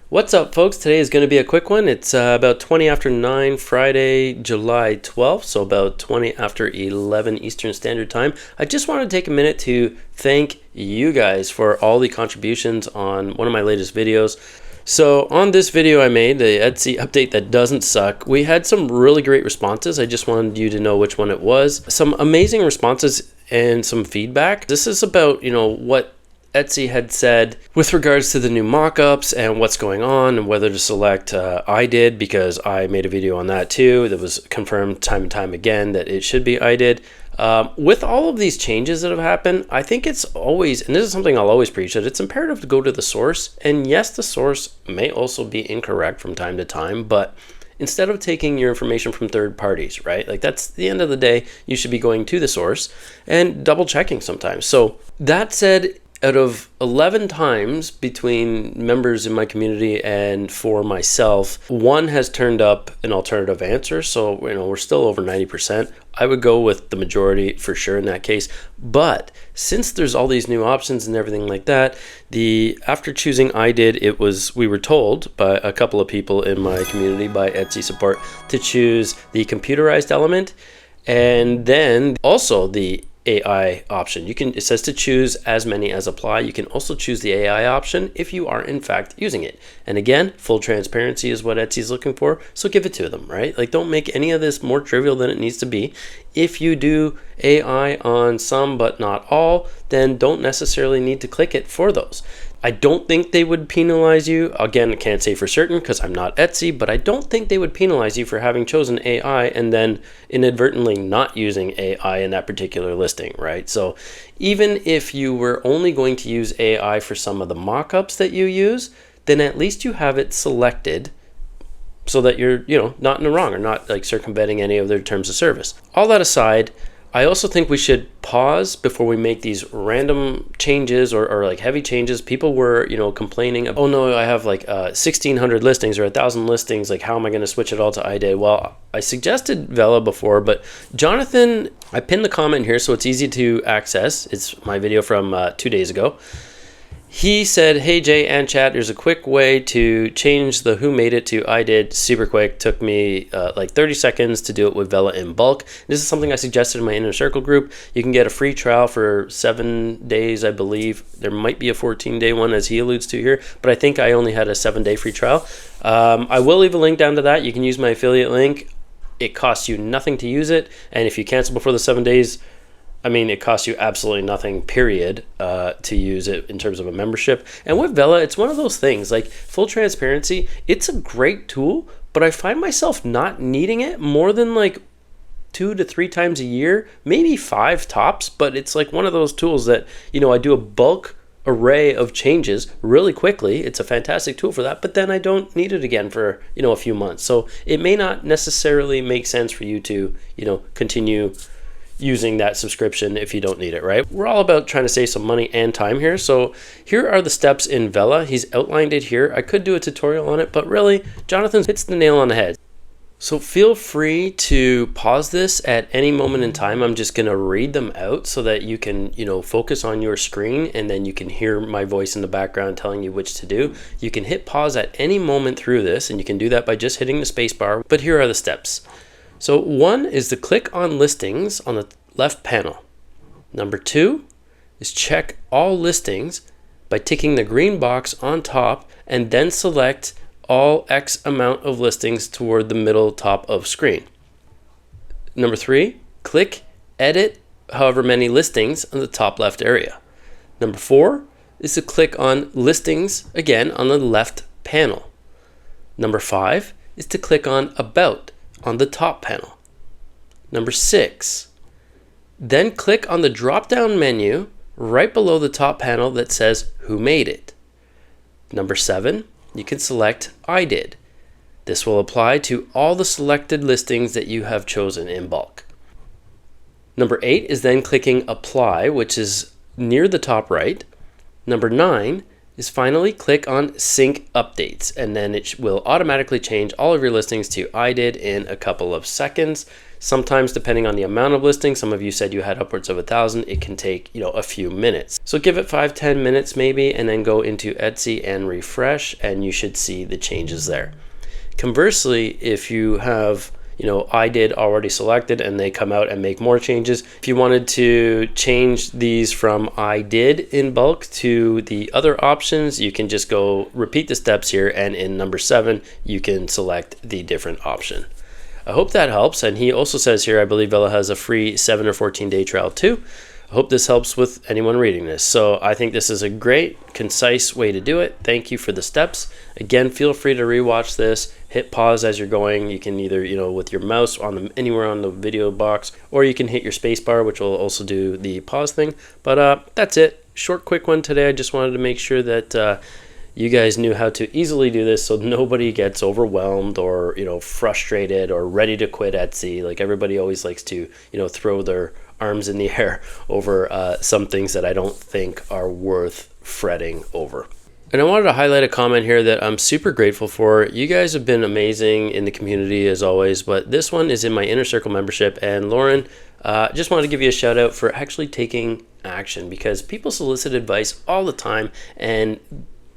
What's up, folks? Today is going to be a quick one. It's about 20 after 9, Friday, July 12th, so about 20 after 11 Eastern Standard Time. I just wanted to take a minute to thank you guys for all the contributions on one of my latest videos. So on this video I made, the Etsy update that doesn't suck, we had some really great responses. I just wanted you to know which one it was. Some amazing responses and some feedback. This is about, what Etsy had said with regards to the new mock-ups and what's going on and whether to select I did, because I made a video on that too. That was confirmed time and time again that it should be I did. With all of these changes that have happened, I think it's always, and this is something I'll always preach, that it's imperative to go to the source. And yes, the source may also be incorrect from time to time, but instead of taking your information from third parties, right? Like, that's the end of the day, you should be going to the source and double checking sometimes. So that said, out of 11 times between members in my community and for myself, one has turned up an alternative answer. So, we're still over 90%. I would go with the majority for sure in that case. But since there's all these new options and everything like that, after choosing I did, we were told by a couple of people in my community, by Etsy support, to choose the computerized element and then also the AI option. It says to choose as many as apply. You can also choose the AI option if you are in fact using it. And again, full transparency is what Etsy's looking for, so give it to them, right? Like, don't make any of this more trivial than it needs to be. If you do AI on some but not all, then don't necessarily need to click it for those. I don't think they would penalize you. Again, I can't say for certain because I'm not Etsy, but I don't think they would penalize you for having chosen AI and then inadvertently not using AI in that particular listing, right? So even if you were only going to use AI for some of the mock-ups that you use, then at least you have it selected so that you're, not in the wrong or not like circumventing any of their terms of service. All that aside, I also think we should pause before we make these random changes or like heavy changes. People were, complaining, oh no, I have like 1,600 listings or 1,000 listings. Like, how am I going to switch it all to I did? Well, I suggested Vela before, but Jonathan, I pinned the comment here so it's easy to access. It's my video from 2 days ago. He said, hey Jay and chat, there's a quick way to change the who made it to I did super quick. Took me like 30 seconds to do it with Vela in bulk. This is something I suggested in my inner circle group. You can get a free trial for 7 days, I believe. There might be a 14-day one as he alludes to here, but I think I only had a 7-day free trial. I will leave a link down to that. You can use my affiliate link. It costs you nothing to use it. And if you cancel before the 7 days, it costs you absolutely nothing, period, to use it in terms of a membership. And with Vela, it's one of those things, like, full transparency, it's a great tool, but I find myself not needing it more than like 2 to 3 times a year, maybe 5 tops. But it's like one of those tools that, I do a bulk array of changes really quickly. It's a fantastic tool for that, but then I don't need it again for, a few months. So it may not necessarily make sense for you to, continue using that subscription if you don't need it, right? We're all about trying to save some money and time here. So here are the steps in Vela. He's outlined it here. I could do a tutorial on it, but really, Jonathan hits the nail on the head. So feel free to pause this at any moment in time. I'm just going to read them out so that you can, focus on your screen, and then you can hear my voice in the background telling you which to do. You can hit pause at any moment through this, and you can do that by just hitting the space bar. But here are the steps. So 1 is to click on listings on the left panel. Number 2 is check all listings by ticking the green box on top and then select all X amount of listings toward the middle top of screen. Number 3, click edit however many listings on the top left area. Number 4 is to click on listings again on the left panel. Number 5 is to click on about on the top panel. Number 6, then click on the drop-down menu right below the top panel that says who made it. Number 7, you can select I did. This will apply to all the selected listings that you have chosen in bulk. Number 8 is then clicking apply, which is near the top right. Number 9 is finally click on sync updates, and then it will automatically change all of your listings to I did in a couple of seconds. Sometimes, depending on the amount of listings, some of you said you had upwards of 1,000, it can take, a few minutes. So give it 5-10 minutes maybe, and then go into Etsy and refresh, and you should see the changes there. Conversely, if you have I did already selected and they come out and make more changes. If you wanted to change these from I did in bulk to the other options, you can just go repeat the steps here, and in number 7, you can select the different option. I hope that helps. And he also says here, I believe Vela has a free 7 or 14-day trial too. I hope this helps with anyone reading this. So I think this is a great, concise way to do it. Thank you for the steps. Again, feel free to rewatch this. Hit pause as you're going. You can either, with your mouse anywhere on the video box, or you can hit your space bar, which will also do the pause thing. But that's it. Short, quick one today. I just wanted to make sure that you guys knew how to easily do this, so nobody gets overwhelmed or frustrated or ready to quit Etsy. Like everybody always likes to throw their arms in the air over some things that I don't think are worth fretting over. And I wanted to highlight a comment here that I'm super grateful for. You guys have been amazing in the community as always, but this one is in my Inner Circle membership. And Lauren, just wanted to give you a shout out for actually taking action, because people solicit advice all the time and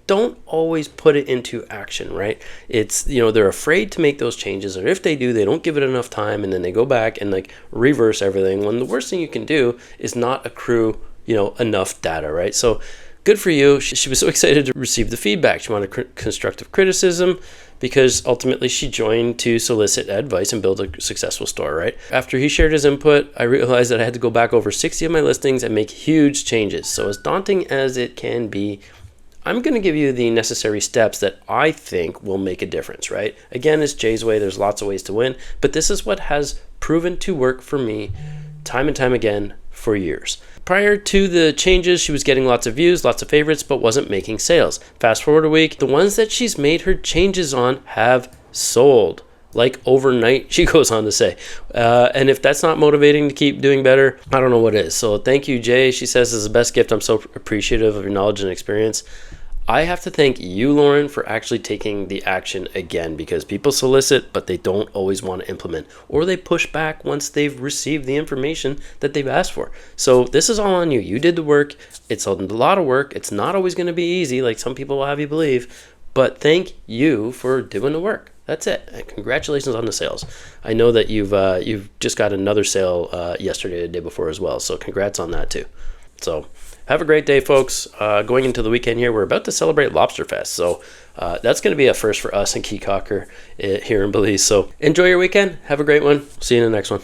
don't always put it into action, right? It's, they're afraid to make those changes, or if they do, they don't give it enough time, and then they go back and reverse everything, when the worst thing you can do is not accrue, enough data, right? So good for you. She was so excited to receive the feedback. She wanted constructive criticism, because ultimately she joined to solicit advice and build a successful store, right? After he shared his input, I realized that I had to go back over 60 of my listings and make huge changes. So as daunting as it can be, I'm going to give you the necessary steps that I think will make a difference, right? Again, it's Jay's way. There's lots of ways to win, but this is what has proven to work for me time and time again for years. Prior to the changes, she was getting lots of views, lots of favorites, but wasn't making sales. Fast forward a week, the ones that she's made her changes on have sold. Like overnight, she goes on to say. And if that's not motivating to keep doing better, I don't know what is. So thank you, Jay. She says, "This is the best gift. I'm so appreciative of your knowledge and experience." I have to thank you, Lauren, for actually taking the action again, because people solicit, but they don't always want to implement, or they push back once they've received the information that they've asked for. So this is all on you. You did the work. It's a lot of work. It's not always going to be easy, like some people will have you believe, but thank you for doing the work. That's it. And congratulations on the sales. I know that you've just got another sale yesterday, the day before as well. So congrats on that too. So have a great day, folks. Going into the weekend here, we're about to celebrate Lobster Fest. So that's going to be a first for us in Key Cocker here in Belize. So enjoy your weekend. Have a great one. See you in the next one.